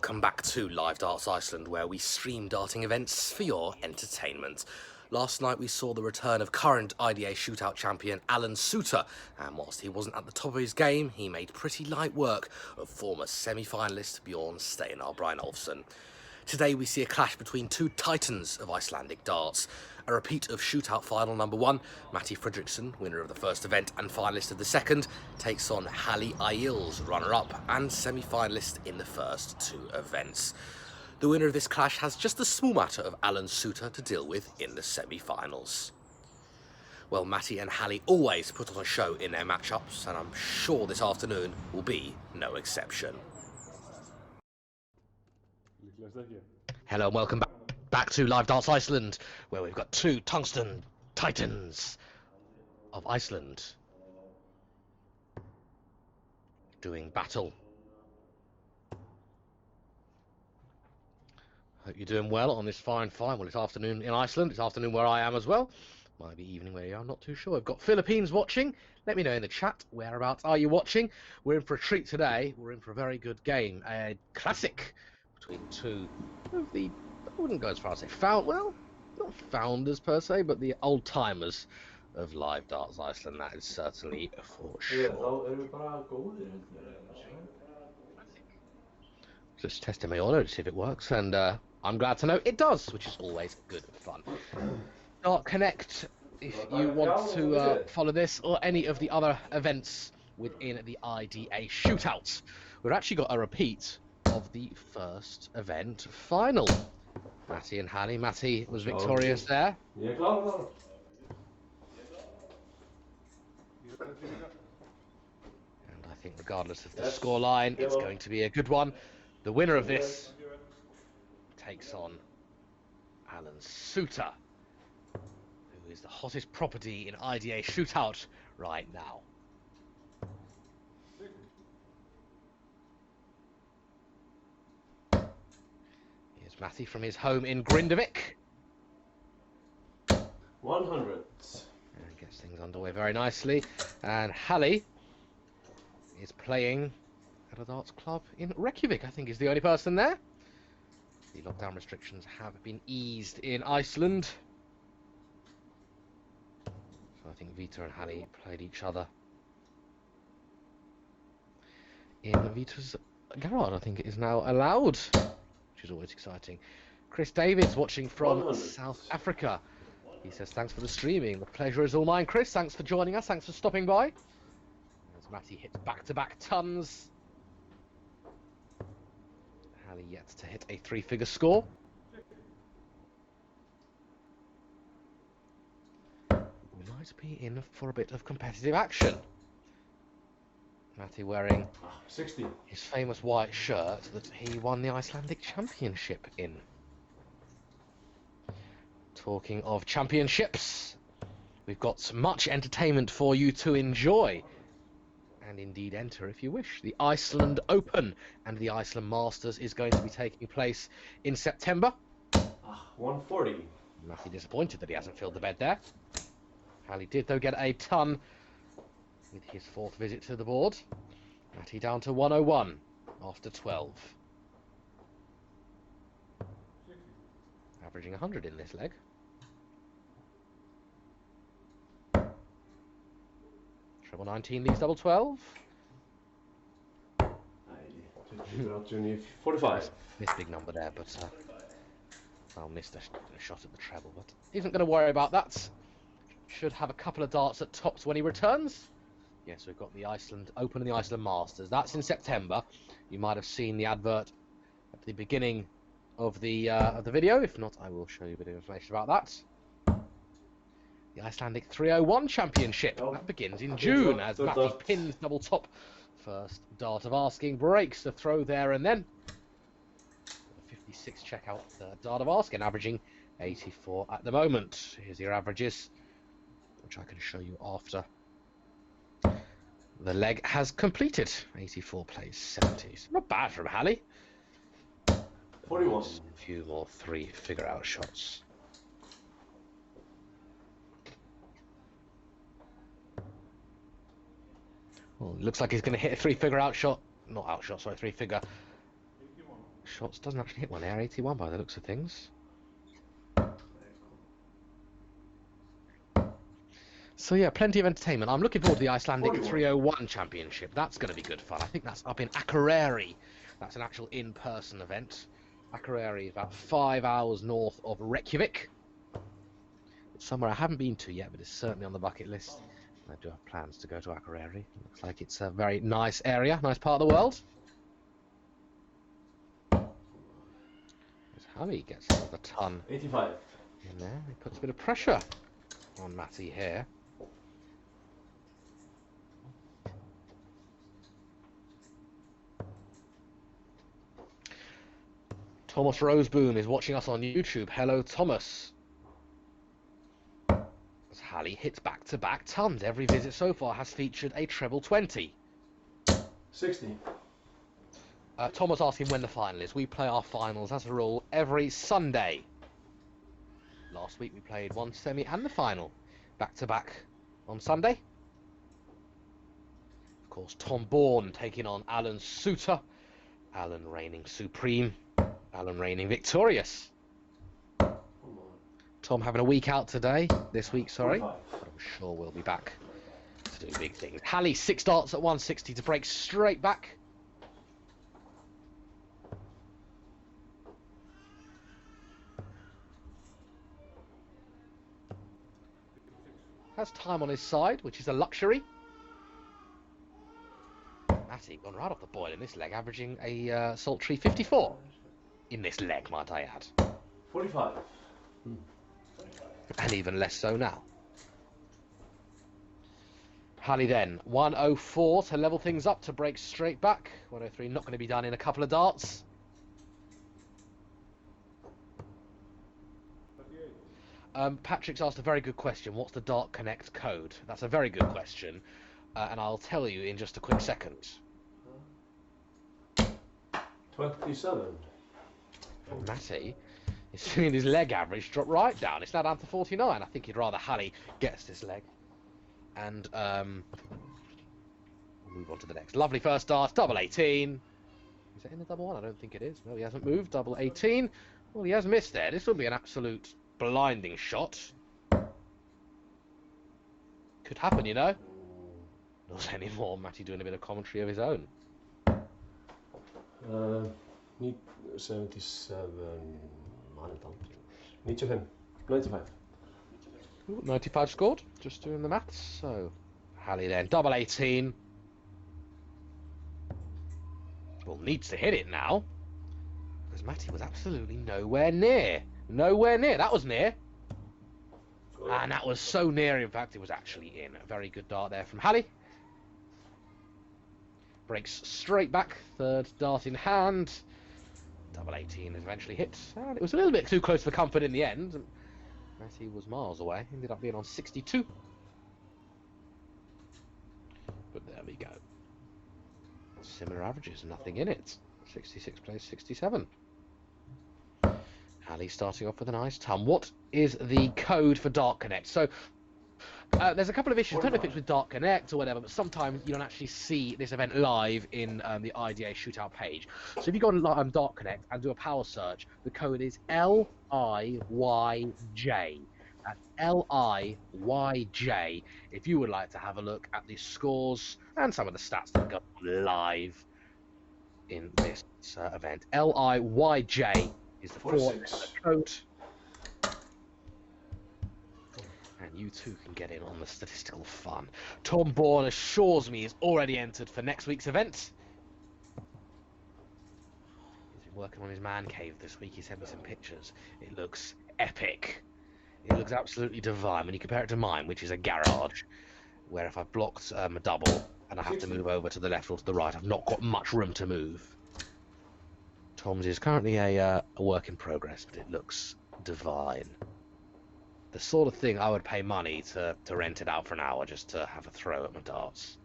Welcome back to Live Darts Iceland, where we stream darting events for your entertainment. Last night we saw the return of current IDA shootout champion Alan Suter, and whilst he wasn't at the top of his game, he made pretty light work of former semi-finalist Bjorn Steinar Brynolfsson. Today we see a clash between two titans of Icelandic darts. A repeat of shootout final number 1, Matti Fredriksson, winner of the first event and finalist of the second, takes on Halli Egils, runner-up and semi-finalist in the first 2 events. The winner of this clash has just the small matter of Alan Suter to deal with in the semi-finals. Well, Matti and Halli always put on a show in their matchups, and I'm sure this afternoon will be no exception. Hello and welcome back to Live Darts Iceland, where we've got 2 tungsten titans of Iceland doing battle. Hope you're doing well on this fine, well, it's afternoon in Iceland, it's afternoon where I am as well. Might be evening where you are, I'm not too sure. I've got Philippines watching. Let me know in the chat, whereabouts are you watching? We're in for a treat today. We're in for a very good game. A classic between 2 of the, I wouldn't go as far as say well, not founders per se, but the old timers of Live Darts Iceland. That is certainly for sure. Just testing my audio to see if it works, and I'm glad to know it does, which is always good fun. Dart Connect, if you want to follow this or any of the other events within the IDA shootouts. We've actually got a repeat of the first event final. Matti and Halli. Matti was victorious there. And I think regardless of the scoreline, it's going to be a good one. The winner of this takes on Alan Suter, who is the hottest property in IDA shootout right now. Here's Matti from his home in Grindavik. 100. And gets things underway very nicely. And Halli is playing at a darts club in Reykjavik, I think is the only person there. The lockdown restrictions have been eased in Iceland. So I think Vita and Halli played each other in Vita's garage. I think it is now allowed, which is always exciting. Chris Davids watching from South Africa. He says, thanks for the streaming. The pleasure is all mine, Chris. Thanks for joining us. Thanks for stopping by. As Matti hits back-to-back tons. Halli yet to hit a 3-figure score. We might be in for a bit of competitive action. Matti wearing 60. His famous white shirt that he won the Icelandic Championship in. Talking of championships, we've got much entertainment for you to enjoy. And indeed enter if you wish. The Iceland Open and the Iceland Masters is going to be taking place in September. 140. Matti disappointed that he hasn't filled the bed there. Halli did though get a ton with his 4th visit to the board. Matti down to 101 after 12. Averaging 100 in this leg. Treble 19 leads double 12. 45. Missed big number there, but I'll miss the shot at the treble, but isn't going to worry about that. Should have a couple of darts at tops when he returns. Yes, we've got the Iceland Open and the Iceland Masters. That's in September. You might have seen the advert at the beginning of the video. If not, I will show you a bit of information about that. The Icelandic 301 Championship. That begins in June as Matti pins double top. First dart of asking, breaks the throw there and then. 56 checkout third dart of asking, averaging 84 at the moment. Here's your averages, which I can show you after the leg has completed. 84 plays 70s. Not bad from Halli. 41. A few more 3-figure out shots. Well, looks like he's going to hit a 3-figure out shot. Not out shot, sorry, 3-figure shots. Doesn't actually hit one there. 81 by the looks of things. So yeah, plenty of entertainment. I'm looking forward to the Icelandic 41. 301 Championship. That's going to be good fun. I think that's up in Akureyri. That's an actual in-person event. Akureyri is about 5 hours north of Reykjavik. It's somewhere I haven't been to yet, but it's certainly on the bucket list. I do have plans to go to Akureyri. Looks like it's a very nice area, nice part of the world. As Halli gets another ton 85. in there, he puts a bit of pressure on Matty here. Thomas Roseboom is watching us on YouTube. Hello, Thomas. As Halli hits back-to-back tons. Every visit so far has featured a treble 20. 60. Thomas asking when the final is. We play our finals, as a rule, every Sunday. Last week we played one semi and the final back-to-back on Sunday. Of course, Tom Bourne taking on Alan Suter. Alan reigning supreme. Alan reigning victorious. Tom having a week out today, this week, sorry. 45. I'm sure we'll be back to do big things. Halli, 6 darts at 160 to break straight back. Has time on his side, which is a luxury. Matty gone right off the boil in this leg, averaging a sultry 54. In this leg, might I add. 45. And even less so now. Halli then, 104 to level things up to break straight back. 103 not going to be done in a couple of darts. Patrick's asked a very good question. What's the Dart Connect code? That's a very good question. And I'll tell you in just a quick second. 27. And Matty is seeing his leg average drop right down. It's now down to 49. I think he'd rather Halli gets this leg. And we'll move on to the next. Lovely first dart, double 18. Is it in the double one? I don't think it is. No, he hasn't moved. Double 18. Well, he has missed there. This will be an absolute blinding shot. Could happen, you know. Not anymore. Matty doing a bit of commentary of his own. 77. 95. 95. Ooh, 95 scored. Just doing the maths. So, Halli then. Double 18. Well, needs to hit it now. Because Matty was absolutely nowhere near. Nowhere near. That was near. And that was so near, in fact, it was actually in. A very good dart there from Halli. Breaks straight back. Third dart in hand. Double 18 is eventually hit. And it was a little bit too close for comfort in the end. Matty was miles away. Ended up being on 62. But there we go. Similar averages, nothing in it. 66 plays 67. Halli starting off with a nice ton. What is the code for Dart Connect? So there's a couple of issues. I don't know if it's with Dart Connect or whatever, but sometimes you don't actually see this event live in the IDA Shootout page. So if you go on Dart Connect and do a power search, the code is LIYJ. That's LIYJ. If you would like to have a look at the scores and some of the stats that go live in this event, LIYJ is the 46 code. And you too can get in on the statistical fun. Tom Bourne assures me he's already entered for next week's event. He's been working on his man cave this week. He sent me some pictures. It looks epic. It looks absolutely divine when you compare it to mine, which is a garage, where if I've blocked a double and I have to move over to the left or to the right, I've not got much room to move. Tom's is currently a work in progress, but it looks divine. The sort of thing I would pay money to rent it out for an hour just to have a throw at my darts.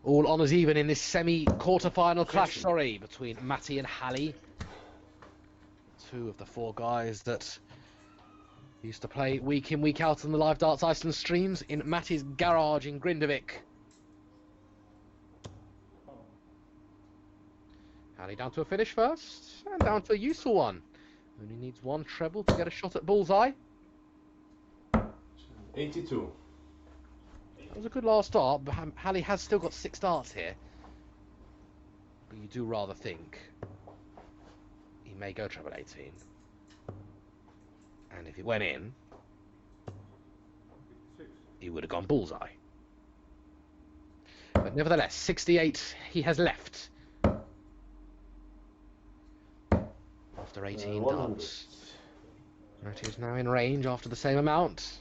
All honours even in this semi-quarter-final clash, between Matty and Halli. Two of the four guys that Used to play week in, week out on the Live Darts Iceland streams in Matty's garage in Grindavik. Halli down to a finish first, and down to a useful one. Only needs one treble to get a shot at bullseye. 82. That was a good last start, but Halli has still got 6 darts here. But you do rather think he may go treble 18. And if it went in, he would have gone bullseye. But nevertheless, 68 he has left. After 18 darts. Matty is now in range after the same amount.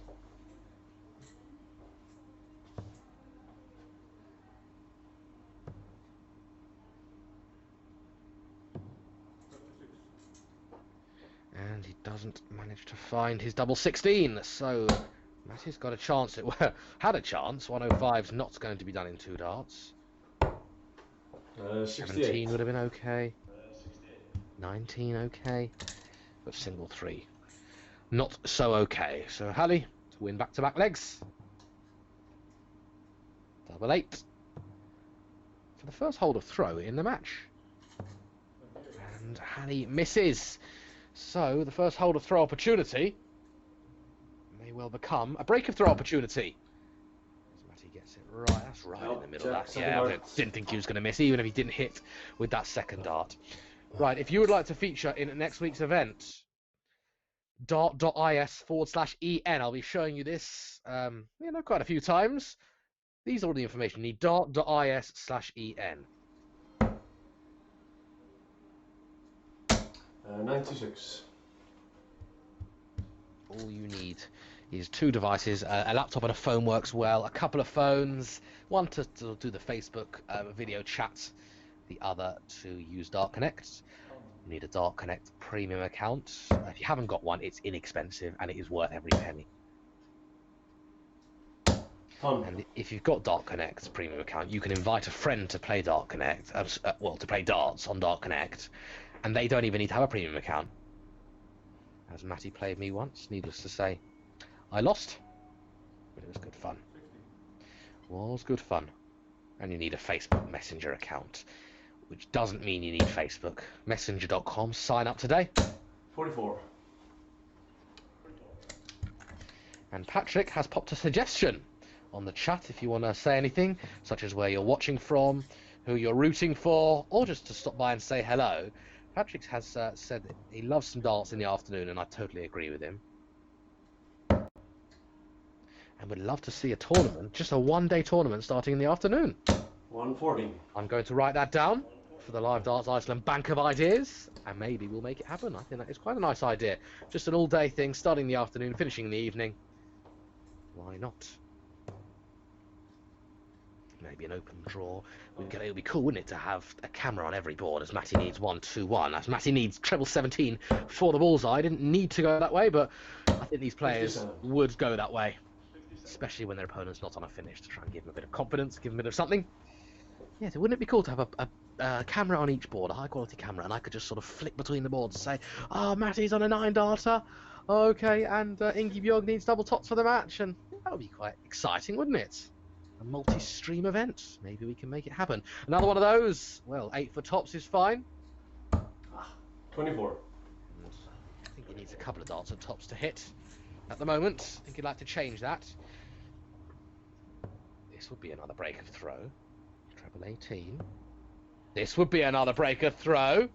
And he doesn't manage to find his double 16, so Matty's got a chance. It had a chance. 105's not going to be done in 2 darts. 17 would have been okay. 19 okay, but single 3 not so okay. So Halli to win back-to-back legs. Double 8 for the first hold of throw in the match, and Halli misses. So the first hold of throw opportunity may well become a break of throw opportunity. As Matty gets it right, that's right in the middle. That, yeah, I didn't think he was going to miss, even if he didn't hit with that second dart. Right, if you would like to feature in next week's event, dart.is/EN, I'll be showing you this, quite a few times. These are all the information you need, dart.is/EN. 96. All you need is 2 devices, a laptop and a phone works well, a couple of phones, one to do the Facebook video chat, the other to use Dart Connect. You need a Dart Connect premium account. If you haven't got one, it's inexpensive and it is worth every penny. And if you've got Dart Connect's premium account, you can invite a friend to play Dart Connect, to play darts on Dart Connect, and they don't even need to have a premium account. As Matty played me once, needless to say, I lost, but it was good fun. Was good fun. And you need a Facebook Messenger account, which doesn't mean you need Facebook. Messenger.com, sign up today. 44. And Patrick has popped a suggestion on the chat if you want to say anything, such as where you're watching from, who you're rooting for, or just to stop by and say hello. Patrick has said that he loves some darts in the afternoon, and I totally agree with him. And would love to see a tournament, just a one-day tournament starting in the afternoon. 140. I'm going to write that down for the Live Darts Iceland Bank of Ideas, and maybe we'll make it happen. I think that is quite a nice idea. Just an all-day thing, starting in the afternoon, finishing in the evening. Why not? Maybe an open draw. It would be cool, wouldn't it, to have a camera on every board, as Matty needs 1, 2, 1. As Matty needs treble 17 for the bullseye. I didn't need to go that way, but I think these players 57. would go that way, especially when their opponent's not on a finish, to try and give them a bit of confidence, give them a bit of something. Yeah, so wouldn't it be cool to have a camera on each board, a high-quality camera, and I could just sort of flick between the boards and say, oh, Matty's on a 9-darter, okay, and Ingi Björg needs double tots for the match, and that would be quite exciting, wouldn't it? A multi-stream event. Maybe we can make it happen. Another one of those. Well, 8 for tops is fine. 24. And I think he needs a couple of darts at tops to hit at the moment. I think he'd like to change that. This would be another break of throw. Treble 18. This would be another break of throw. Oof,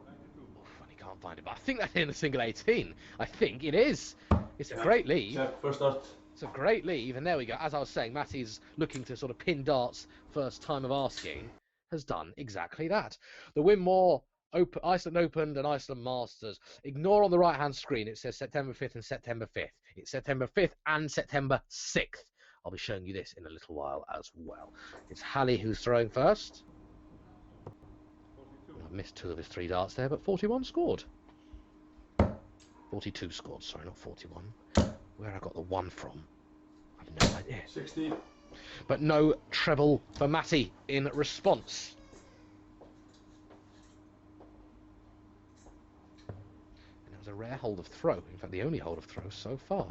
and he can't find it, but I think that's in a single 18. I think it is. It's a great lead. First dart. It's a great leave, and there we go. As I was saying, Matty's looking to sort of pin darts first time of asking, has done exactly that. The Winmore Iceland Open and Iceland Masters. Ignore on the right-hand screen, it says September 5th and September 5th. It's September 5th and September 6th. I'll be showing you this in a little while as well. It's Halli who's throwing first. I've missed 2 of his 3 darts there, but 41 scored. 42 scored, sorry, not 41. Where I got the 1 from, I've no idea. 60. But no treble for Matty in response. And that was a rare hold of throw. In fact, the only hold of throw so far.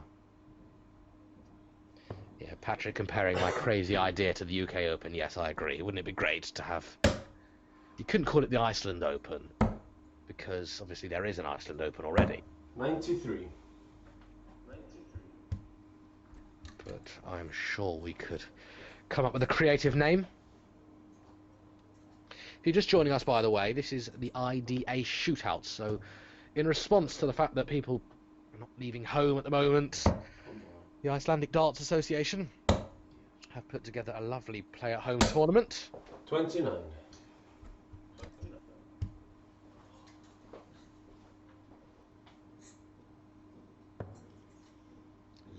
Yeah, Patrick comparing my crazy idea to the UK Open. Yes, I agree. Wouldn't it be great to have... You couldn't call it the Iceland Open, because obviously there is an Iceland Open already. 93. But I'm sure we could come up with a creative name. If you're just joining us, by the way, this is the IDA Shootout. So in response to the fact that people are not leaving home at the moment, the Icelandic Darts Association have put together a lovely play-at-home tournament. 29.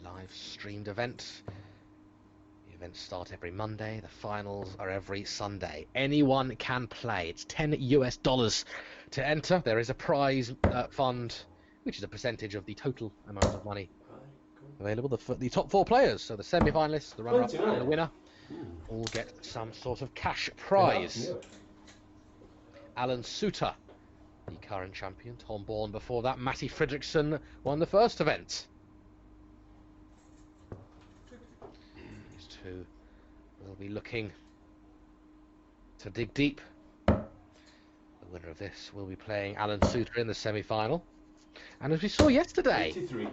Live streamed event. The events start every Monday. The finals are every Sunday. Anyone can play. It's $10 US to enter. There is a prize fund, which is a percentage of the total amount of money available. The top 4 players, so the semi-finalists, the runner-up, and the winner, all get some sort of cash prize. Yeah. Alan Suter, the current champion. Tom Bourne before that. Matty Fredriksson won the first event. These two will be looking to dig deep. The winner of this will be playing Alan Suter in the semi-final. And as we saw yesterday, 83.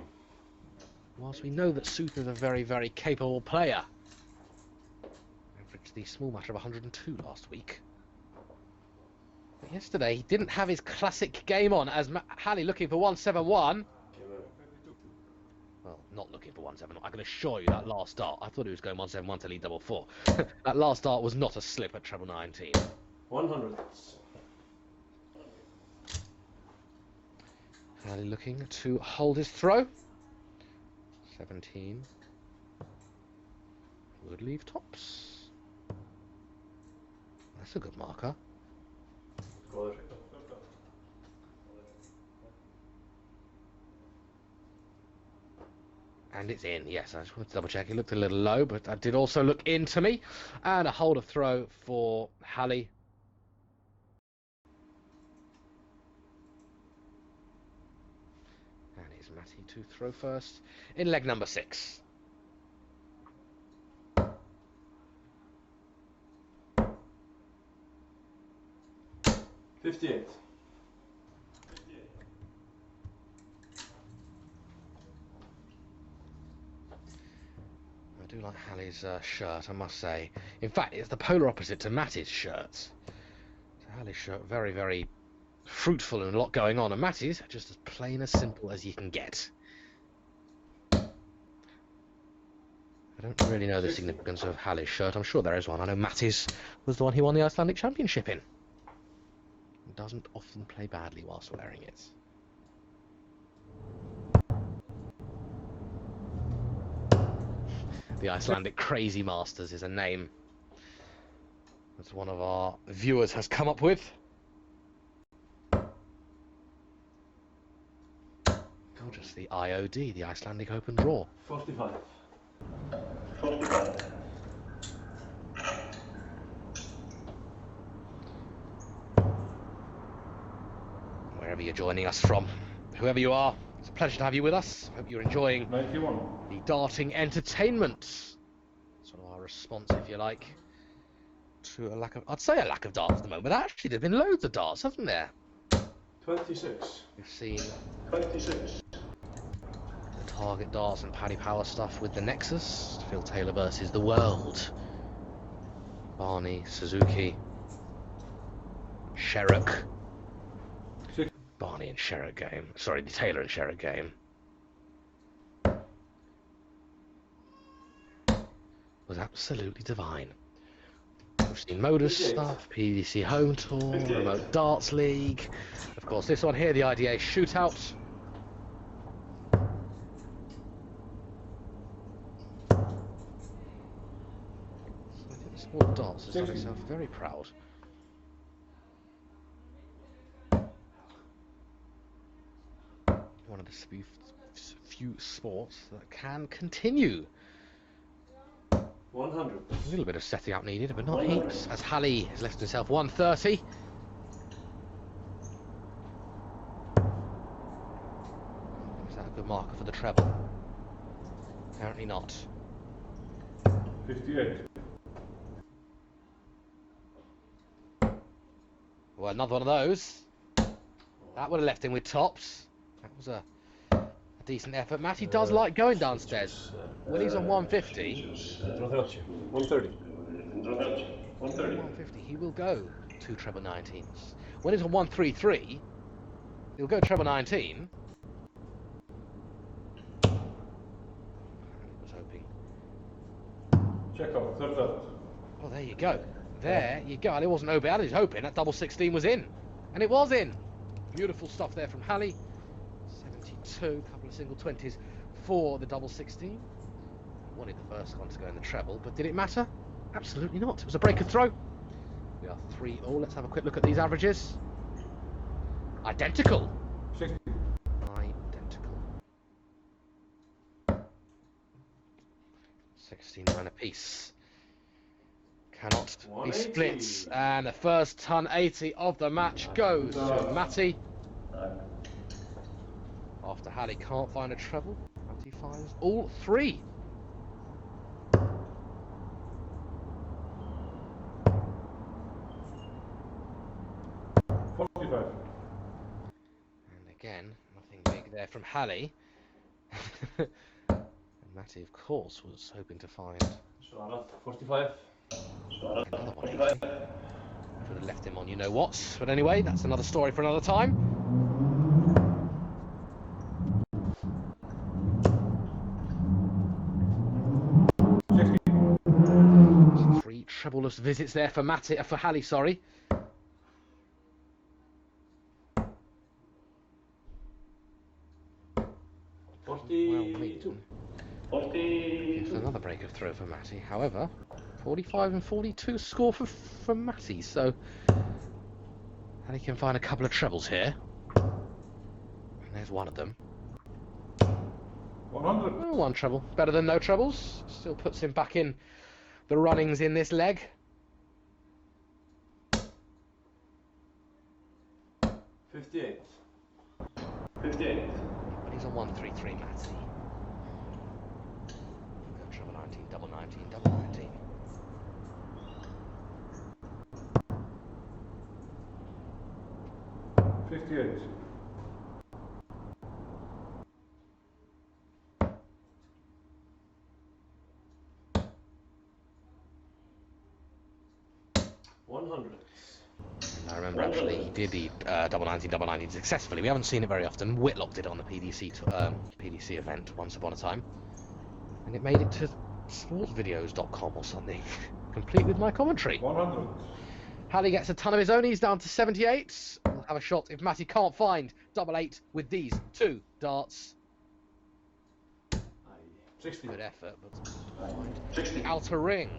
whilst we know that Suter is a very, very capable player, averaged the small matter of 102 last week. But yesterday, he didn't have his classic game on, as Halli looking for 171. Well, not looking for 171. I can assure you that last dart, I thought he was going 171 to lead double 4. That last dart was not a slip at treble 19. 100. Halli looking to hold his throw. 17 would leave tops. That's a good marker. And it's in, yes. I just wanted to double check. It looked a little low, but that did also look in to me. And a hold of throw for Halli. And it's Matty to throw first in leg number 6. $58. I do like Halli's shirt, I must say. In fact, it's the polar opposite to Matty's shirt. So Halli's shirt, very, very fruitful and a lot going on, and Matty's just as plain as simple as you can get. I don't really know the significance of Halli's shirt. I'm sure there is one. I know Matty's was the one he won the Icelandic Championship in. He doesn't often play badly whilst wearing it. The Icelandic Crazy Masters is a name that one of our viewers has come up with. Gorgeous, the IOD, the Icelandic Open Draw. 45. Wherever you're joining us from, whoever you are, it's a pleasure to have you with us. Hope you're enjoying 91. the darting entertainment. Sort of our response, if you like, to a lack of, I'd say a lack of darts at the moment. Actually, there've been loads of darts, haven't there? 26. We've seen 26. the target darts and Paddy Power stuff with the Nexus. Phil Taylor versus the world. Barney, Suzuki, Sherrock. Barney and Sherrock game. Sorry, the Taylor and Sherrock game was absolutely divine. We've seen Modus stuff, PDC Home Tour, Remote Darts League. Of course, this one here, the IDA Shootout. So I think the sport of darts has done itself very proud. One of the few sports that can continue. 100. A little bit of setting up needed, but not heaps, as Halli has left himself 130. marker for the treble. Apparently not. 58. Well, another one of those. That would have left him with tops. That was a decent effort. Matty does like going downstairs. When he's on 150, 130. 150, he will go 2 treble 19s. When he's on 133, he'll go treble 19. I was hoping. Check out, third out. Oh, there you go. There you go. And it wasn't Obi. I was hoping that double 16 was in. And it was in. Beautiful stuff there from Halli. 72, couple of single 20s for the double 16. Wanted the first one to go in the treble, but did it matter? Absolutely not. It was a break of throw. We are 3-all. Let's have a quick look at these averages. Identical. 60. Identical. 69 apiece. Cannot be split. And the first ton 80 of the match goes to Matty. After Halli can't find a treble, Matty finds all 3. And again, nothing big there from Halli. And Matty, of course, was hoping to find 45. another 180. Should have left him on you know what. But anyway, that's another story for another time. 3 trebleless visits there for Halli, sorry. 42. 42. It's another break of throw for Matty. However, 45 and 42 score for Matty, so Halli can find a couple of trebles here. And there's one of them. 100. Oh, 1 treble. Better than no trebles. Still puts him back in the runnings in this leg. 58. 58. But he's on 133, Matty. Go treble 19, double 19, double 19. 58. 100. I remember actually he did the double 19 successfully. We haven't seen it very often. Whitlock did it on the PDC event once upon a time, and it made it to sportsvideos.com or something, complete with my commentary. 100. Halli gets a ton of his own. He's down to 78. We'll have a shot if Matty can't find double 8 with these 2 darts. 60. Good effort, but the outer ring.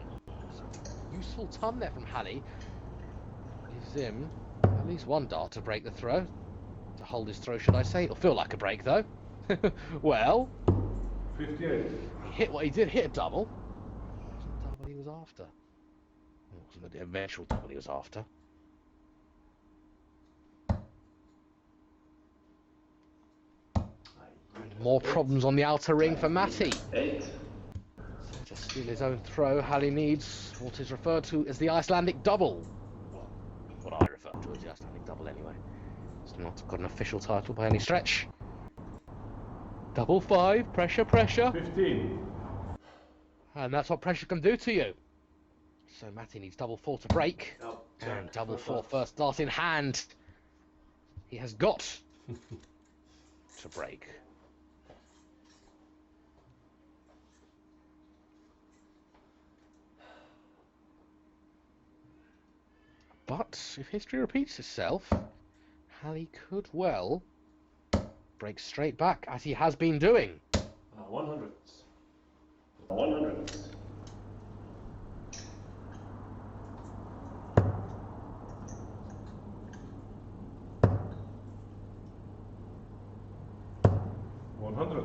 Useful ton there from Halli. Gives him at least 1 dart to break the throw. To hold his throw, should I say. It'll feel like a break, though. Well, 58. he hit what he did. Hit a double. It wasn't the double he was after. It wasn't the eventual double he was after. And more problems on the outer ring for Matty. 8. To steal his own throw, Halli needs what is referred to as the Icelandic double. What I refer to as the Icelandic double anyway. It's not got an official title by any stretch. Double 5, pressure, pressure. 15. And that's what pressure can do to you. So Matty needs double 4 to break. Oh, And double 4 first dart in hand. He has got to break. But if history repeats itself, Halli could well break straight back, as he has been doing. 100. 100. 100.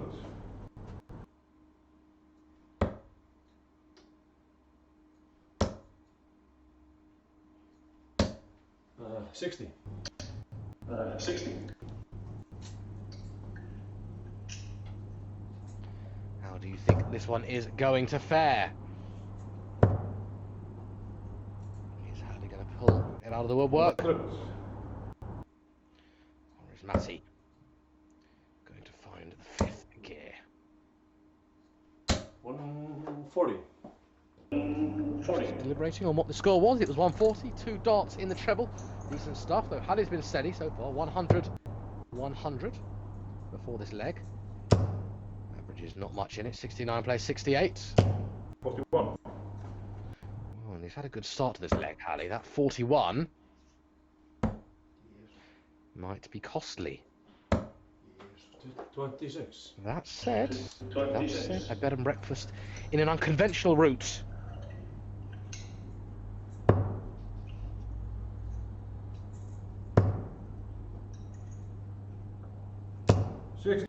60. 60. do you think this one is going to fare? Is Halli going to pull it out of the woodwork? 100. Or is Matty going to find the fifth gear? 140. Deliberating on what the score was. It was 140, 2 darts in the treble. Decent stuff, though Halli's been steady so far. 100, 100 before this leg. Average is not much in it. 69 plays 68. 41. Oh, and he's had a good start to this leg, Halli. That 41 might be costly. 26. That said, a bed and breakfast in an unconventional route. $60.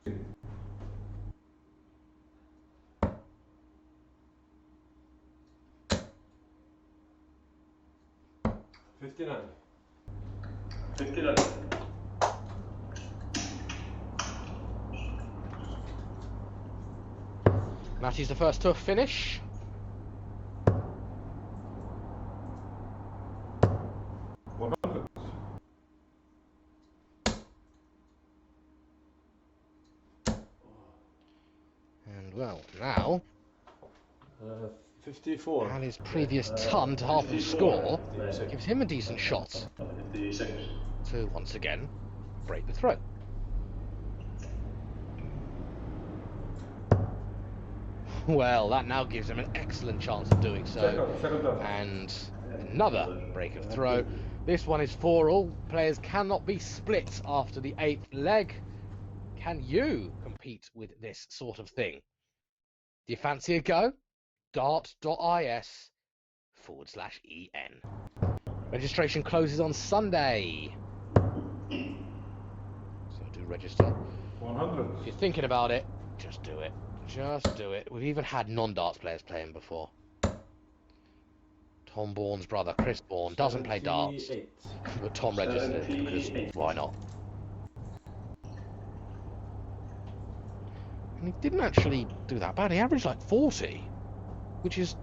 59. 59. Matty's the first to finish. And well, now 54. Halli's previous ton to half the score gives him a decent shot 56. to once again break the throw. Well, that now gives him an excellent chance of doing so. And another break of throw. This one is 4-all. Players cannot be split after the 8th leg. Can you compete with this sort of thing? Do you fancy a go? dart.is/EN. Registration closes on Sunday. So do register. 100. If you're thinking about it, just do it. Just do it. We've even had non-darts players playing before. Tom Bourne's brother, Chris Bourne, doesn't play darts. But Tom registered because why not? And he didn't actually do that bad. He averaged like 40, which is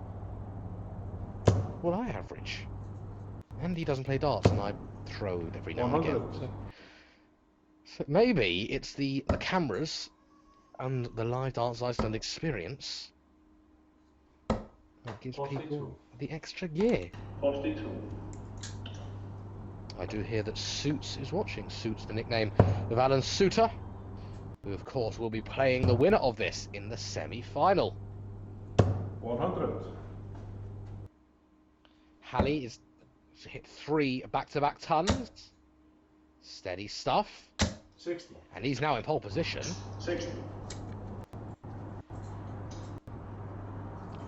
what I average. And he doesn't play darts, and I throw every now and again. So maybe it's the cameras and the live Darts Iceland experience that gives 42. people the extra gear. 42. I do hear that Suits is watching. Suits, the nickname of Alan Suter, who of course will be playing the winner of this in the semi-final. 100. Halli is hit 3 back-to-back tons. Steady stuff. 60. And he's now in pole position 60.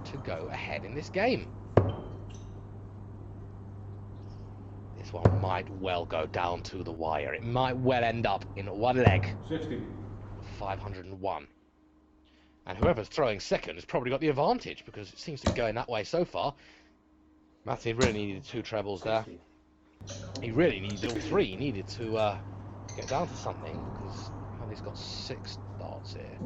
to go ahead in this game. This one might well go down to the wire. It might well end up in one leg. 60. 501. And whoever's throwing second has probably got the advantage because it seems to be going that way so far. Matty really needed 2 trebles there. He really needed all 3. He needed to get down to something because Halli's got 6 darts here.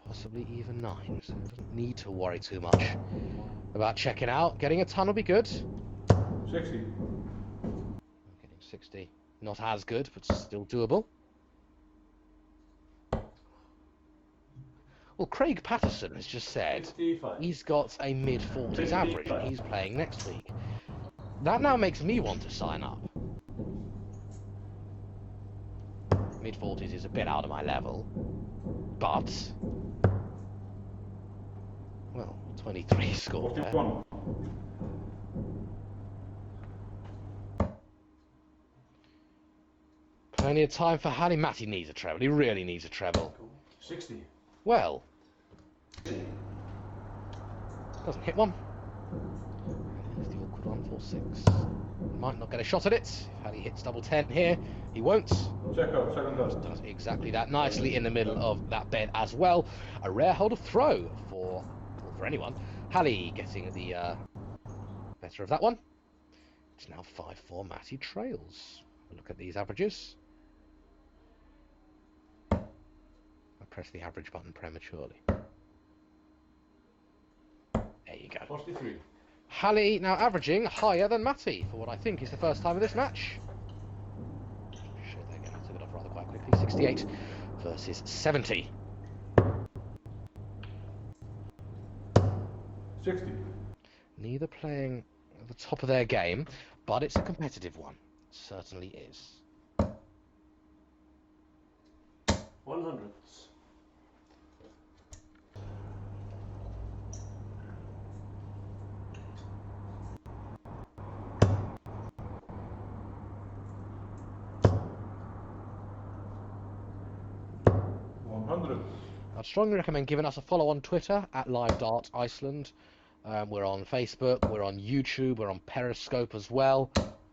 Possibly even 9, so he doesn't need to worry too much about checking out. Getting a ton will be good. 60. Getting 60. Not as good, but still doable. Well, Craig Patterson has just said 55. he's got a mid-40s average and he's playing next week. That now makes me want to sign up. Mid-40s is a bit out of my level, but well, 23 score there. 41. Plenty of time for Halli. Matty needs a treble. He really needs a treble. 60. Well, doesn't hit one. Here's the awkward one, 4-6. Might not get a shot at it. If Halli hits double 10 here, he won't. Check out, second dust. Does exactly that, nicely in the middle of that bed as well. A rare hold of throw for anyone. Halli getting the better of that one. It's now 5-4. Matty trails. Look at these averages. I pressed the average button prematurely. There you go. 43. Halli now averaging higher than Matty for what I think is the first time of this match. Sure, they're going to took it off rather quite quickly. 68 versus 70. 60. Neither playing at the top of their game, but it's a competitive one. It certainly is. 100. I'd strongly recommend giving us a follow on Twitter at Live Dart Iceland. We're on Facebook, we're on YouTube, we're on Periscope as well.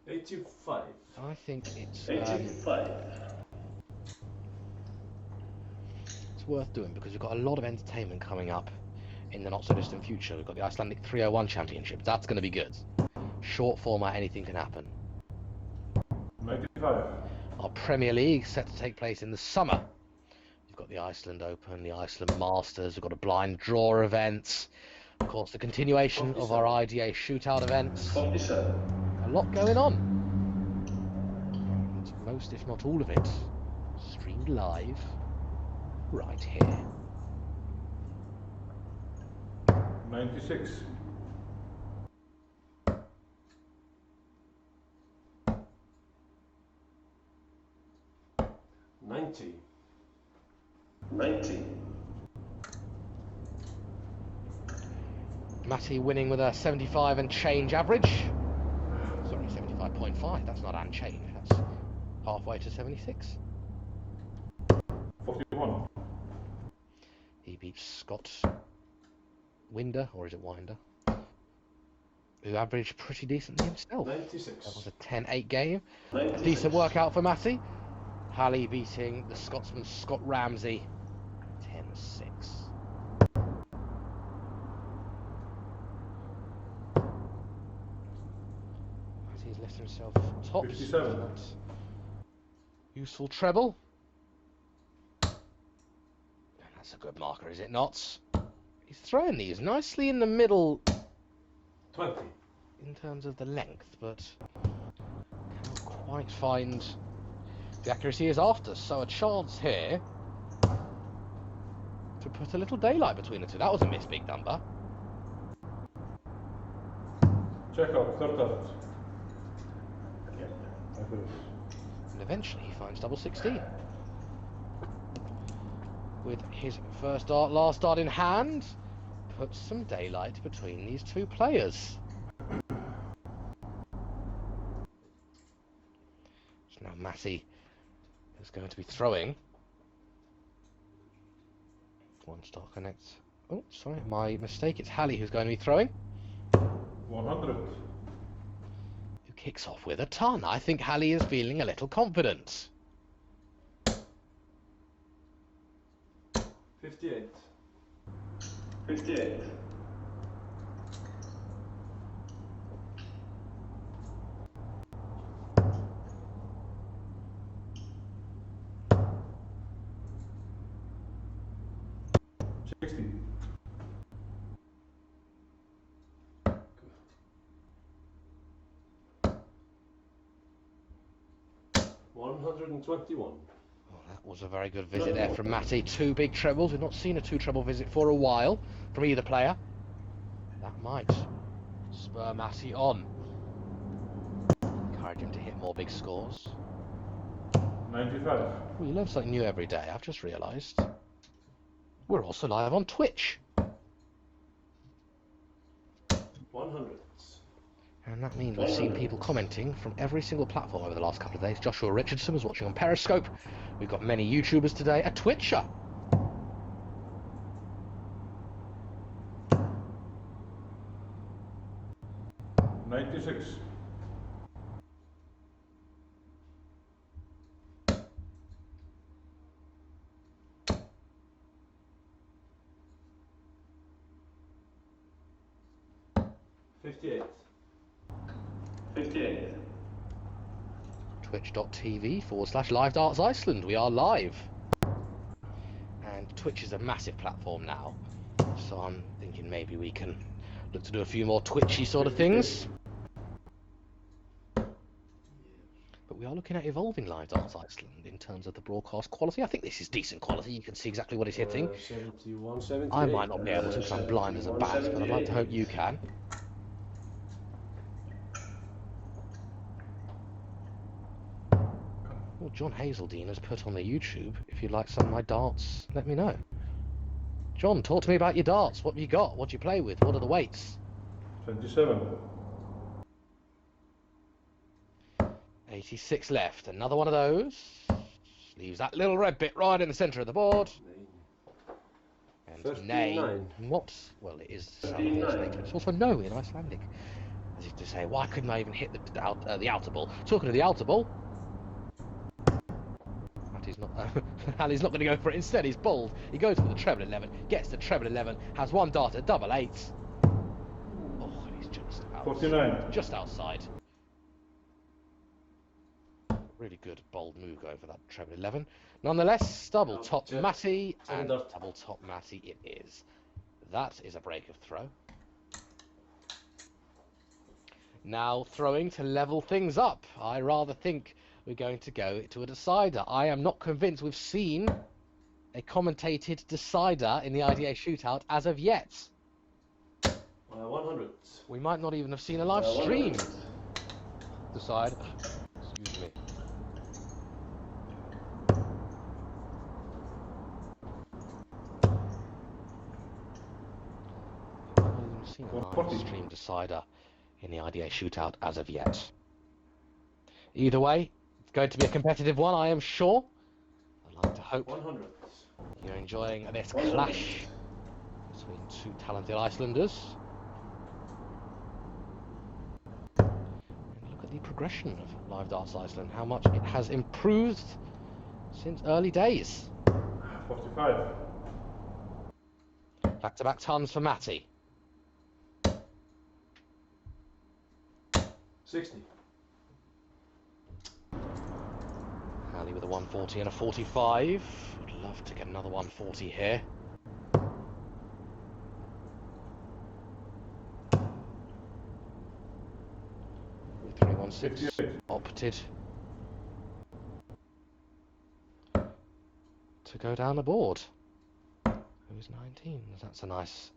85. I think it's 85. it's worth doing because we've got a lot of entertainment coming up in the not so distant future. We've got the Icelandic 301 Championship. That's going to be good. Short format, anything can happen. 95. Our Premier League set to take place in the summer. We've got the Iceland Open, the Iceland Masters, we've got a blind draw event, of course the continuation of our IDA shootout events. 47. A lot going on. And most, if not all of it, streamed live right here. 96. 90. 90. Matty winning with a 75 and change average. Sorry, 75.5. That's not and change. That's halfway to 76. 41. He beats Scott Winder, or is it Winder? Who averaged pretty decently himself. 96. That was a 10-8 game. 96. A decent workout for Matty. Halli beating the Scotsman Scott Ramsey 10-6. Matty's left himself tops. 57. Useful treble. And that's a good marker, is it not? He's throwing these nicely in the middle 20. in terms of the length, but can't quite find the accuracy is after, so a chance here to put a little daylight between the two. That was a miss, big number. Check out, third out. And eventually he finds double 16. With his first dart, last dart in hand, puts some daylight between these two players. So now Matty is going to be throwing. One star connects. Oh, sorry, my mistake. It's Halli who's going to be throwing. 100. Who kicks off with a ton. I think Halli is feeling a little confident. 58. 58. 60. 121. That was a very good visit there from Matty. Two big trebles. We've not seen a two treble visit for a while from either player. That might spur Matty on. Encourage him to hit more big scores. 95. We learn something new every day, I've just realised. We're also live on Twitch. 100. And that means we've seen people commenting from every single platform over the last couple of days. Joshua Richardson was watching on Periscope. We've got many YouTubers today. A Twitcher. $96. 58. 58. Twitch.tv/Live Darts Iceland. We are live. And Twitch is a massive platform now. So I'm thinking maybe we can Look to do a few more twitchy sort of things. But we are looking at evolving Live Darts Iceland in terms of the broadcast quality. I think this is decent quality. You can see exactly what it's hitting. 71, 78. I might not be able to because I'm blind as a bat, but I'd like to hope you can. Well, John Hazeldine has put on the YouTube. If you'd like some of my darts, let me know. John, talk to me about your darts. What have you got? What do you play with? What are the weights? 27. 86 left. Another one of those. Leaves that little red bit right in the centre of the board. And 39. nay, not, well, it is Snake, it's also no in Icelandic. As if to say, why couldn't I even hit the outer ball? Talking of the outer ball, Matty's not, Halli's not going to go for it. Instead, he's bowled. He goes for the treble 11, gets the treble 11, has one dart at double 8. Oh, and he's just out, 49. just outside. Really good bold move going for that treble 11. Nonetheless, double top Matty, and double top Matty it is. That is a break of throw. Now throwing to level things up. I rather think we're going to go to a decider. I am not convinced we've seen a commentated decider in the IDA shootout as of yet. 100. We might not even have seen a live stream decider. Excuse me. Seen a live stream decider in the IDA shootout as of yet. Either way, it's going to be a competitive one, I am sure. I'd like to hope 100. you're enjoying this clash between two talented Icelanders. And look at the progression of Live Darts Iceland, how much it has improved since early days. 45. Back-to-back tons for Matty. 60. Halli with a 140 and a 45. Would love to get another 140 here. With 316 opted to go down the board. Who's 19? That's a nice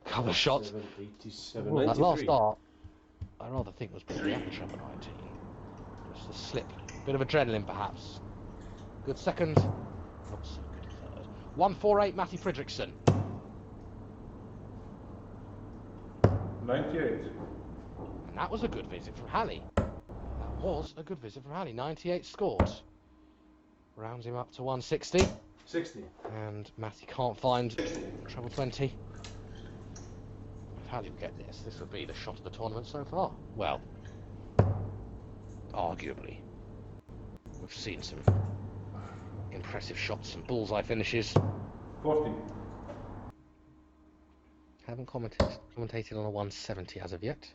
couple of shots. 87, Ooh, that last 93. dart, I rather think was probably at the treble 19. Just a slip. Bit of adrenaline, perhaps. Good second. Not so good third. 148, Matty Fredriksson. 98. And that was a good visit from Halli. That was a good visit from Halli. 98 scored. Rounds him up to 160. 60. And Matty can't find treble 20. If Halli would get this, this would be the shot of the tournament so far. Well, arguably. We've seen some impressive shots, some bullseye finishes. 40. Haven't commentated on a 170 as of yet.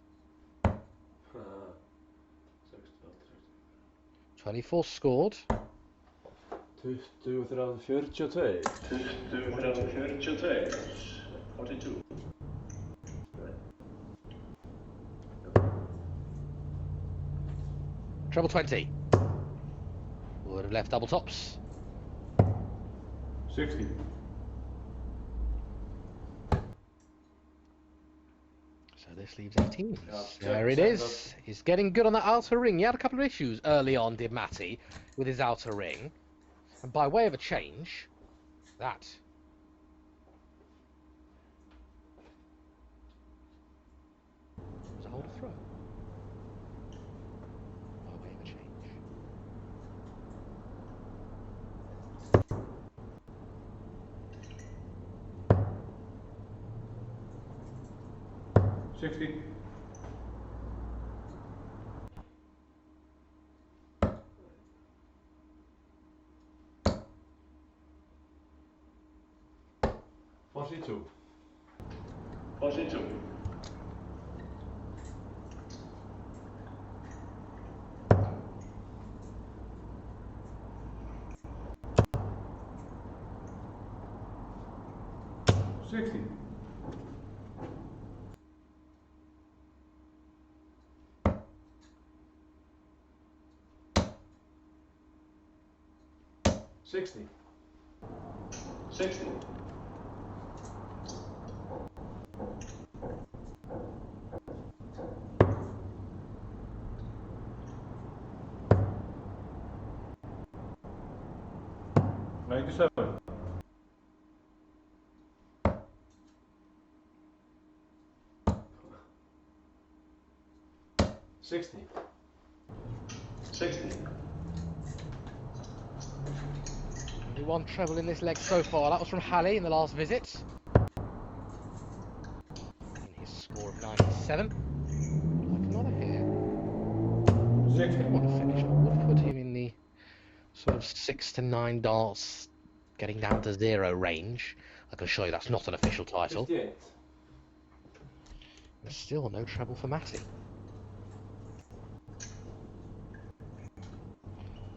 24 scored. 23, 42. 42. Treble 20. Would have left double tops. 60. So this leaves 18. There it is. He's getting good on the outer ring. He had a couple of issues early on, did Matty, with his outer ring. And by way of a change, that was a hold of throw. By way of a change. $60. 42. 42. 60. 60. 60. Ninety-seven. 60. 60. Only one treble in this leg so far. That was from Halli in the last visit. In his score of 97. Like another here. 60. Good one to finish. I would have put him in the sort of 6 to 9 darts, getting down to 0 range. I can show you that's not an official title. 58. There's still no treble for Matty.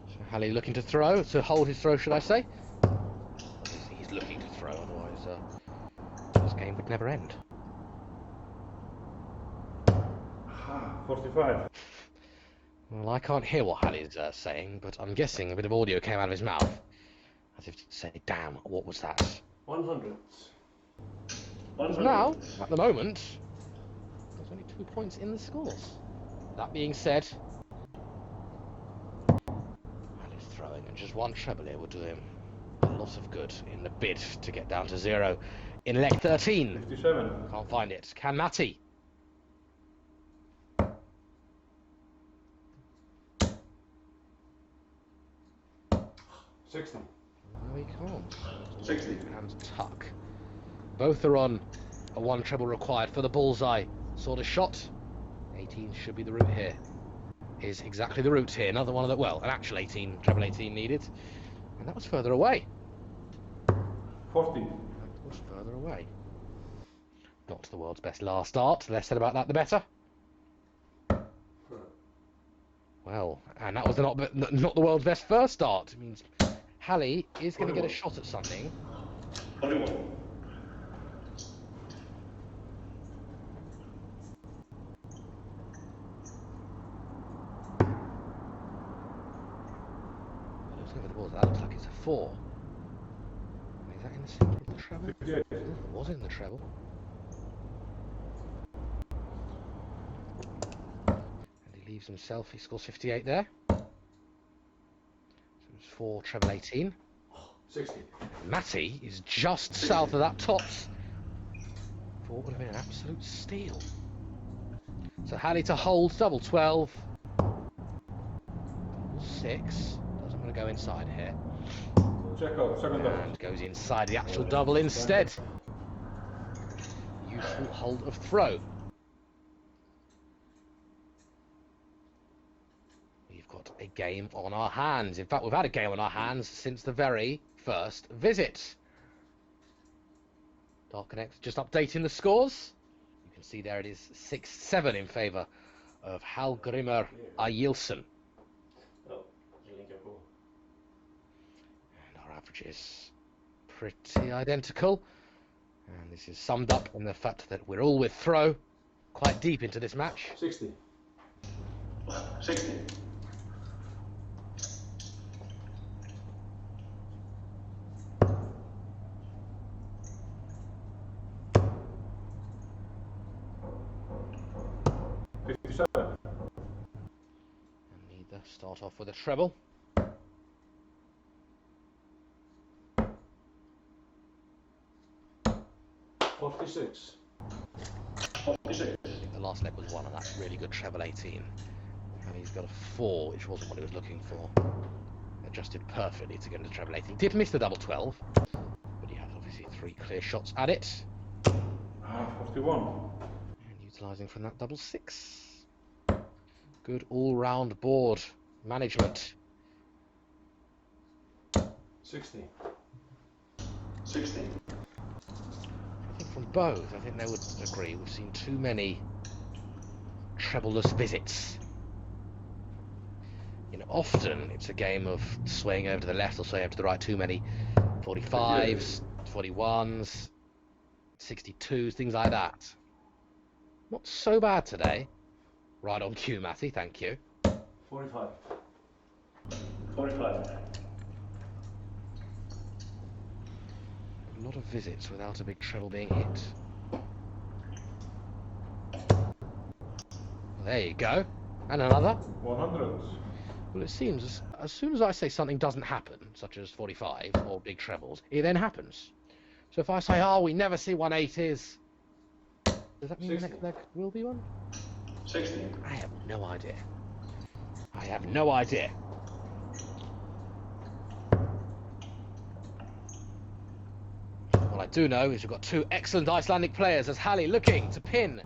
So Halli looking to throw, to hold his throw, should I say? Obviously he's looking to throw, otherwise this game would never end. 45. Well, I can't hear what Halli's saying, but I'm guessing a bit of audio came out of his mouth, as if to say, damn, what was that? 100. Because now, at the moment, there's only 2 points in the scores. That being said, Halli's throwing, and just one treble here will do him a lot of good in the bid to get down to 0 in leg 13. 57. Can't find it. Can Matty? 60. No, he can't. 60. And tuck. Both are on a one treble required for the bullseye sort of shot. 18 should be the route here. Is exactly the route here. Another one of the, well, an actual 18, treble 18 needed. And that was further away. 40. That was further away. Not the world's best last dart. The less said about that, the better. Well, and that was not the world's best first dart. It means Halli is going to get a shot at something. 41. Looks over the ball. That looks like it's a 4. Is that in the centre of the treble? 58. Was it in the treble? And he leaves himself. He scores 58 there. So it's 4 treble 18. 60. Matty is just south of that tops. For what would have been an absolute steal. So Halli to hold double 12. Double 6. Doesn't want to go inside here. Check out. Second dot. And goes inside the actual double instead. Useful hold of throw. We've got a game on our hands. In fact, we've had a game on our hands since the very first visit. Dark Connect just updating the scores. You can see there it is 6-7 in favour of Hallgrimur Egilsson. And our average is pretty identical. And this is summed up in the fact that we're all with throw quite deep into this match. 60. 60. 57. And neither start off with a treble. 46. 46. I think the last leg was 1 on that really good treble 18. And he's got a 4, which wasn't what he was looking for. Adjusted perfectly to get into treble 18. Did miss the double 12, but he had obviously 3 clear shots at it. 41. And utilising from that double 6. Good all-round board management. 60. 60. I think from both, I think they would agree, we've seen too many treble-less visits. You know, often it's a game of swaying over to the left or swaying over to the right, too many 45s, 41s, 62s, things like that. Not so bad today. Right on cue, Matty, thank you. 45. 45. A lot of visits without a big treble being hit. There you go. And another. 100. Well, it seems as soon as I say something doesn't happen, such as 45 or big trebles, it then happens. So if I say, oh, we never see 180s, does that mean 60. the next leg will be one? 60. I have no idea. I have no idea. What I do know is we've got two excellent Icelandic players as Halli looking to pin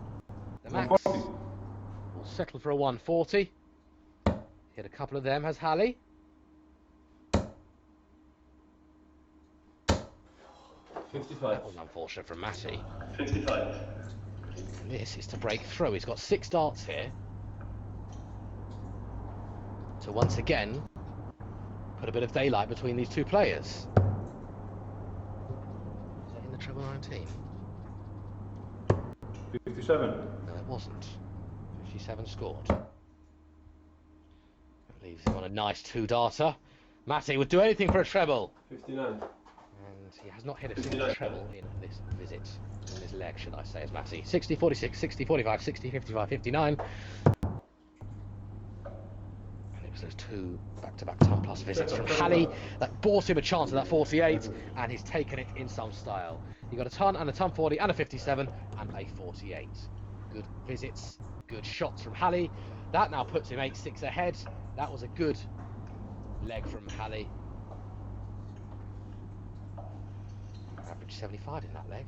the max. 140. Will settle for a 140. Hit a couple of them, has Halli. 55. That was unfortunate from Matty. 55. And this is to break through. He's got 6 darts here. To once again put a bit of daylight between these two players. Is that in the treble 19? 57. No, it wasn't. 57 scored. That leaves him on a nice 2-darter. Matty would do anything for a treble. 59. And he has not hit a single treble in this visit. In this leg, should I say, as Matty. 60, 46, 60, 45, 60, 55, 59. Those two back-to-back ton plus visits from Halli that bought him a chance at that 48, and he's taken it in some style. He got a ton and a ton 40 and a 57 and a 48. Good visits, good shots from Halli. That now puts him 8-6 ahead. That was a good leg from Halli. Average 75 in that leg.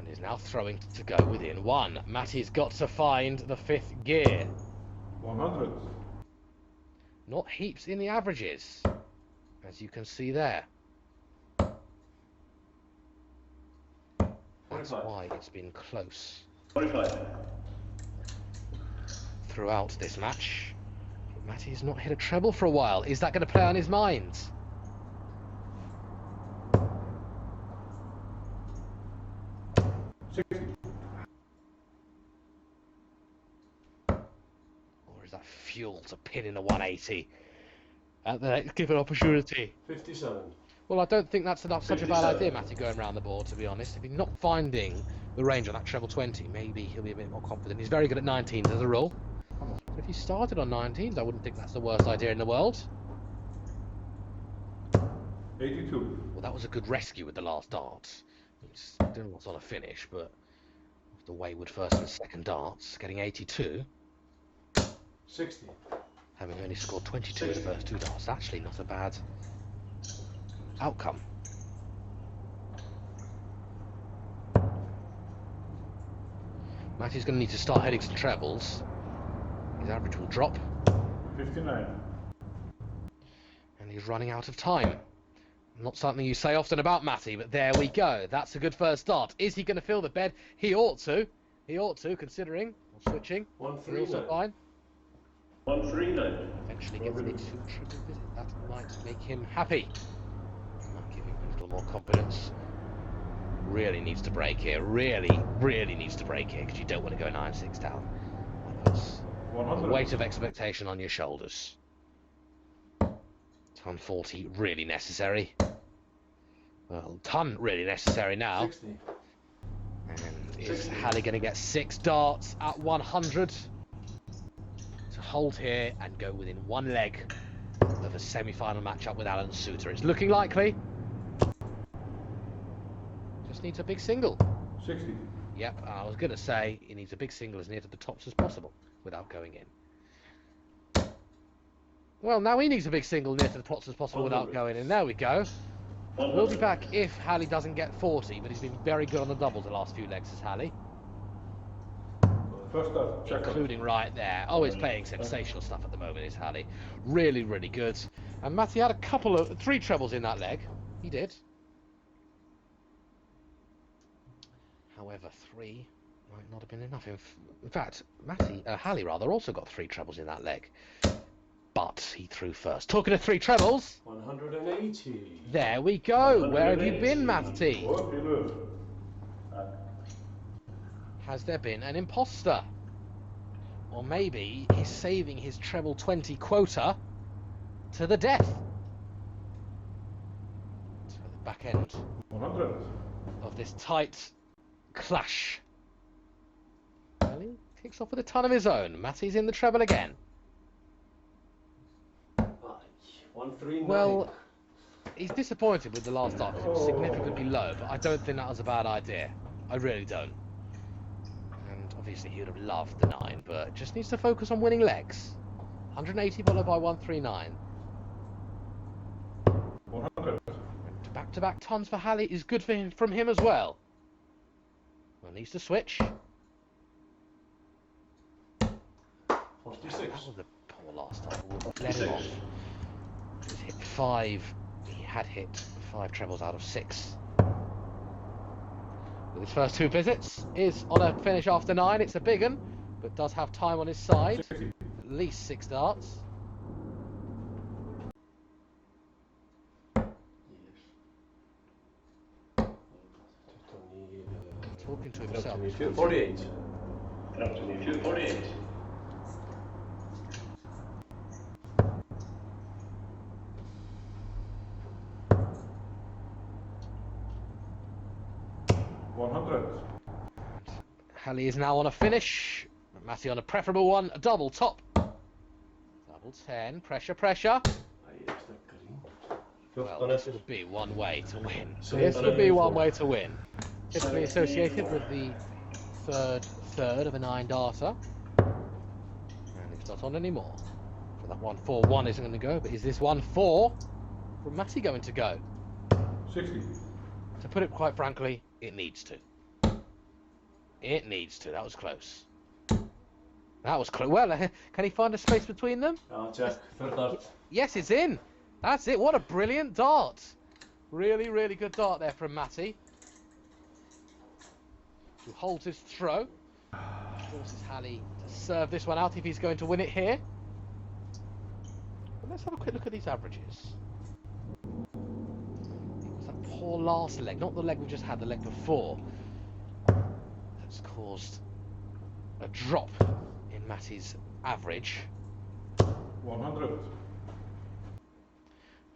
Is now throwing to go within 1. Matty's got to find the 5th gear. 100. Not heaps in the averages, as you can see there. That's why it's been close 45. throughout this match. But Matty's not hit a treble for a while. Is that going to play on his mind? Fuel to pin in the 180 at the next given opportunity. 57. Well, I don't think that's such a bad 57. idea, Matty, going around the board, to be honest. If he's not finding the range on that treble 20, maybe he'll be a bit more confident. He's very good at 19s as a rule. But if he started on 19s, I wouldn't think that's the worst idea in the world. 82. Well, that was a good rescue with the last dart. It's doing what's on a finish, but the wayward first and second darts, getting 82. 60. Having only scored 22 in the first 2 darts, actually not a bad outcome. Matty's going to need to start heading some trebles. His average will drop. 59. And he's running out of time. Not something you say often about Matty, but there we go. That's a good first start. Is he going to fill the bed? He ought to. He ought to, considering. Or switching. He's also fine. 139. Eventually gets a triple visit. That might make him happy. Might give him a little more confidence. Really needs to break here. Really needs to break here, because you don't want to go 9-6 down. That puts the weight of expectation on your shoulders. Ton 40 really necessary. Well, ton really necessary now. 60. And is Halli going to get 6 darts at 100? Hold here and go within 1 leg of a semi-final matchup with Alan Suter. It's looking likely. Just needs a big single. 60. Yep, I was going to say he needs a big single as near to the tops as possible without going in. Well, now he needs a big single near to the tops as possible without going in. There we go. We'll be back if Halli doesn't get 40, but he's been very good on the doubles the last few legs, as Halli. First up, check Including right there. Oh, he's playing sensational stuff at the moment, is Halli. Really, really good. And Matty had 3 trebles in that leg. He did. However, 3 might not have been enough. In fact, Halli rather, also got 3 trebles in that leg. But he threw first. Talking of 3 trebles. 180. There we go. Where have you been, Matty? Has there been an imposter? Or maybe he's saving his treble 20 quota to the death. back end 100. of this tight clash. Halli kicks off with a ton of his own. Matty's in the treble again. 139. Well, he's disappointed with the last dart because it was significantly low, but I don't think that was a bad idea. I really don't. And obviously he would have loved the 9, but just needs to focus on winning legs. 180 followed by 139. 100. And back-to-back tons for Halli is good for him, from him as well. Well, needs to switch. 46. That was a poor last time. We'll let him off. He's hit 5. He had hit 5 trebles out of 6. With his first 2 visits, is on a finish after 9. It's a big one, but does have time on his side. 60. At least 6 darts. Talking to himself. 48. Up to me, 48. Halli is now on a finish. Matty on a preferable one. A double top. Double 10. Pressure, pressure. Well, this would be one way to win. This would be one way to win. Typically associated with the third of a 9 darter. And it's not on anymore. So that 1-4-1 isn't going to go, but is this 1-4 from Matty going to go? 60. To put it quite frankly, it needs to. It needs to. That was close. That was close. Well, can he find a space between them? Ja, check. Third dart. Yes, it's in. That's it. What a brilliant dart. Really, really good dart there from Matty. Who holds his throw. Forces Halli to serve this one out if he's going to win it here. But let's have a quick look at these averages. It was that poor last leg, not the leg we just had, the leg before, that's caused a drop in Matty's average. 100.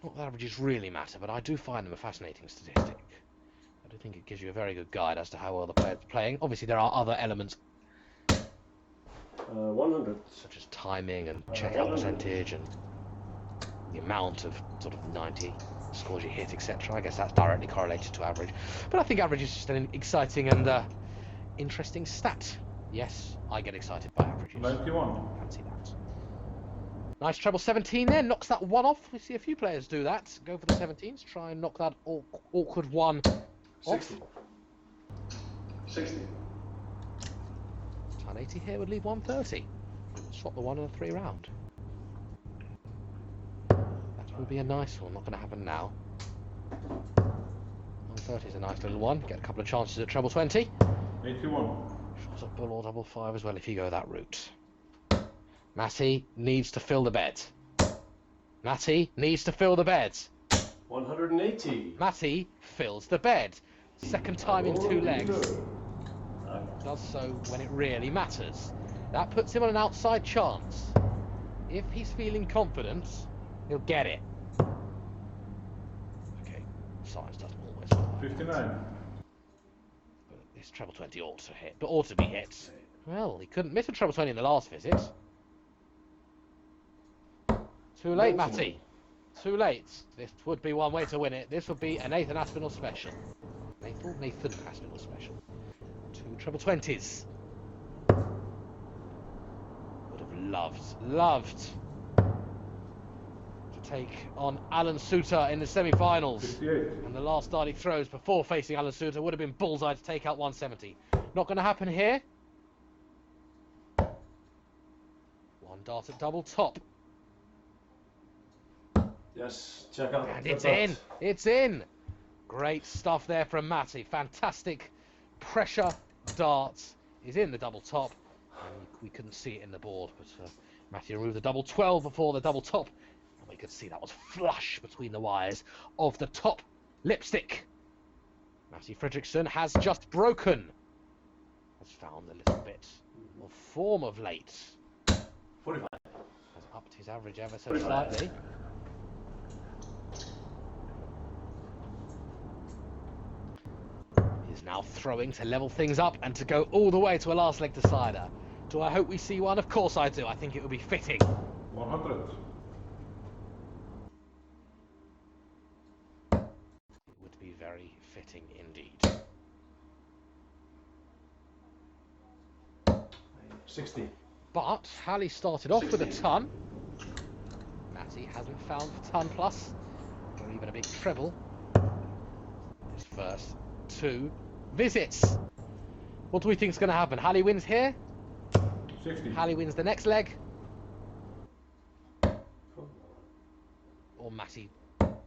Not that averages really matter, but I do find them a fascinating statistic. I do think it gives you a very good guide as to how well the player's playing. Obviously, there are other elements 100. such as timing and checkout percentage and the amount of sort of 90 scores you hit, etc. I guess that's directly correlated to average. But I think average is just an exciting and interesting stat. Yes, I get excited by averages. 91. Fancy that. Nice treble 17 there, knocks that one off. We see a few players do that. Go for the 17s, try and knock that awkward one off. 60. 60. 180 here would leave 130. Swap the 1 and a 3 round. That will be a nice one, not going to happen now. 130 is a nice little one. Get a couple of chances at treble 20. 81. Shot a bull or double 5 as well if you go that route. Matty needs to fill the bed. Matty needs to fill the bed. 180. Matty fills the bed. Second time in 2 legs. Does so when it really matters. That puts him on an outside chance. If he's feeling confident, he'll get it. Okay, science doesn't always work. 59. But this treble 20 ought to hit, but ought to be hit. Well, he couldn't miss a treble 20 in the last visit. Too late, Matty. Too late. This would be one way to win it. This would be a Nathan Aspinall special. Nathan Aspinall special. 2 treble 20s. Would have loved to take on Alan Suter in the semi-finals. 58. And the last dart he throws before facing Alan Suter would have been bullseye to take out 170. Not going to happen here. 1 dart at double top. Yes, check out. And it's in. It's in. Great stuff there from Matty. Fantastic pressure darts. Is in the double top. And we couldn't see it in the board, but Matty removed the double 12 before the double top. And we could see that was flush between the wires of the top lipstick. Matty Fredriksson has just broken. Has found a little bit of form of late. 45. Has upped his average ever so slightly. He's now throwing to level things up and to go all the way to a last leg decider. Do I hope we see one? Of course I do. I think it would be fitting. 100. It would be very fitting indeed. 60. But Halli started off with a ton. Matty hasn't found the ton plus, or even a big treble. His first 2 visits. What do we think is going to happen? Halli wins here. 60. Halli wins the next leg. Or Matty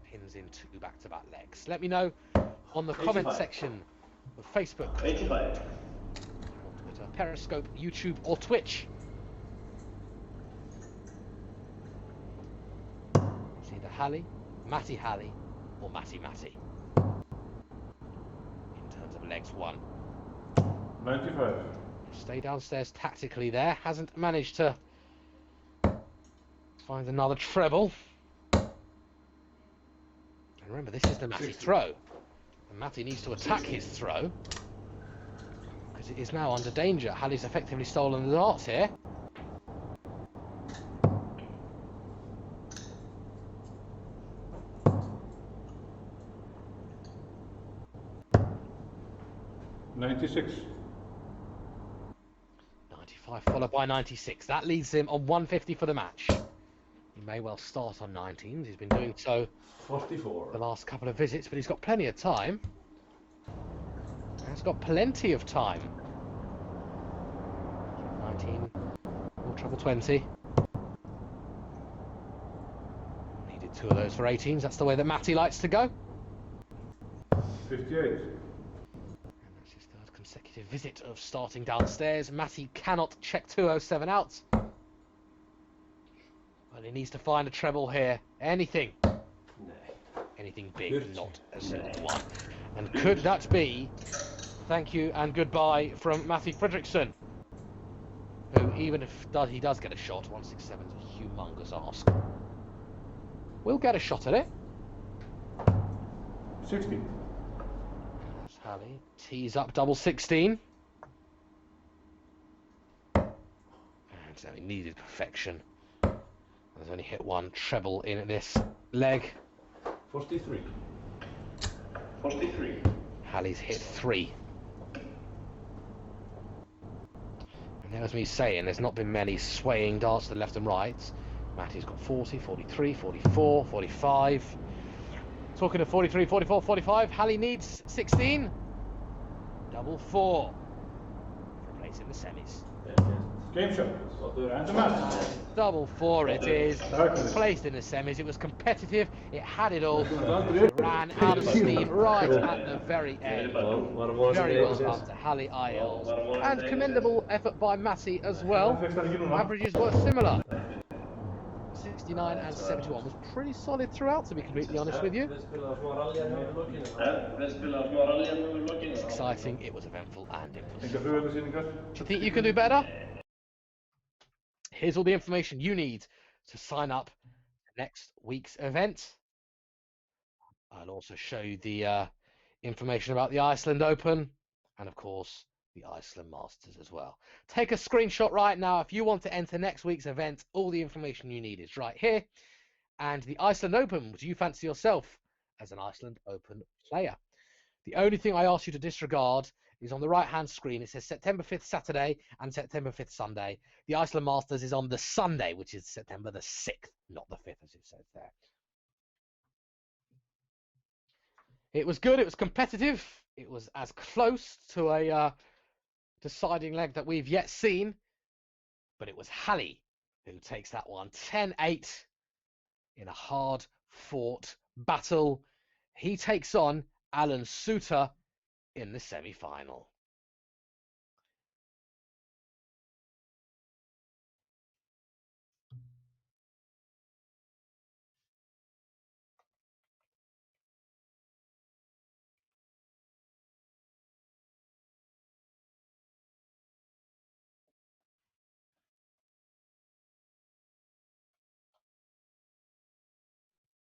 pins in 2 back-to-back legs. Let me know on the comment 85. section of Facebook, 85. Twitter, Periscope, YouTube or Twitch. It's either Halli, Matty or Matty. In terms of legs 1. 95. Stay downstairs tactically there. Hasn't managed to find another treble. And remember, this is the Matty throw. And Matty needs to attack his throw, because it is now under danger. Halli's effectively stolen the darts here. $96. 95 followed by 96. That leaves him on 150 for the match. He may well start on 19s. He's been doing so 44. the last couple of visits, but he's got plenty of time. He's got plenty of time. 19, or treble 20. Needed 2 of those for 18s. That's the way that Matty likes to go. 58. And that's his 3rd consecutive visit of starting downstairs. Matty cannot check 207 out. But he needs to find a treble here. Anything. Anything big, not a single one. And could that be thank you and goodbye from Matthew Fredriksson, who, even if he does get a shot, 167 is a humongous ask. We'll get a shot at it. 60. That's Halli. Tees up double 16. And so he needed perfection. There's only hit 1 treble in this leg. 43. 43. Halli's hit 3. And there's me saying there's not been many swaying darts to the left and right. Matty's got 40, 43, 44, 45. Talking of 43, 44, 45, Halli needs 16. Double 4 for a place in the semis. Game shot. And the match. Double 4 it is. Placed in the semis. It was competitive. It had it all. It ran out of steam right at the very end. Very well done to Halli Egils. And commendable effort by Matty as well. Averages were similar. 69 and 71 was pretty solid throughout, to be completely honest with you. It's exciting, it was eventful and impulsive. Do you think you can do better? Here's all the information you need to sign up for next week's event. I'll also show you the information about the Iceland Open and, of course, the Iceland Masters as well. Take a screenshot right now if you want to enter next week's event. All the information you need is right here. And the Iceland Open, would you fancy yourself as an Iceland Open player? The only thing I ask you to disregard is on the right-hand screen. It says September 5th Saturday and September 5th Sunday. The Iceland Masters is on the Sunday, which is September the 6th, not the 5th, as it says there. It was good. It was competitive. It was as close to a deciding leg that we've yet seen. But it was Halli who takes that one 10-8 in a hard-fought battle. He takes on Alan Suter in the semi-final.